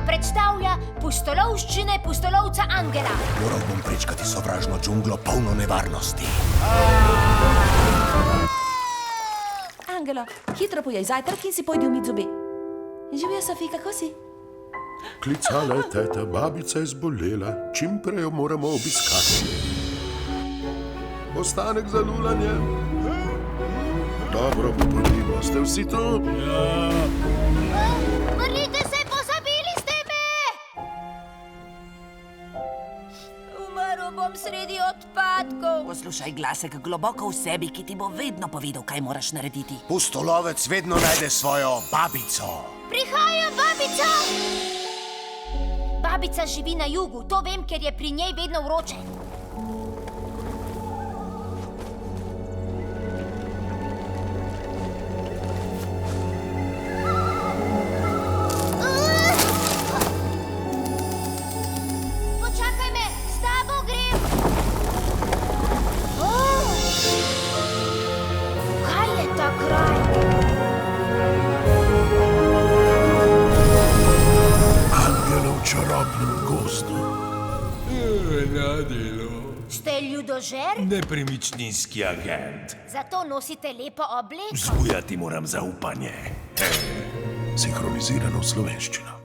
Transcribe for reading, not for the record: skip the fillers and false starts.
predstavlja pustolovščine pustolovca Angela. Moral bom prečkati sovražno džunglo, polno nevarnosti. Angelo, hitro pojej zajtrk in si pojdi umit zobe. Živjo, Sofi, kako si? Klicala je teta, babica je zbolela, čim prej jo moramo obiskati. Ostanek za lulanje. Dobro, popolnimo, ste vsi tu? Vrnite se, pozabili ste me! Umrl bom sredi odpadkov. Poslušaj glasek globoko v sebi, ki ti bo vedno povedal, kaj moraš narediti. Pustolovec vedno najde svojo babico. Prihaja babica! Babica živi na jugu, to vem, ker je pri njej vedno vroče. Počakaj me, s tabo grem! Kaj je ta kraj? Angela v čarobnem gozdu. Na delo. Ste ljudožer? Nepremičninski agent. Zato nosite lepo obleko. Vzbujati moram zaupanje. Sinhronizirano v slovenščino.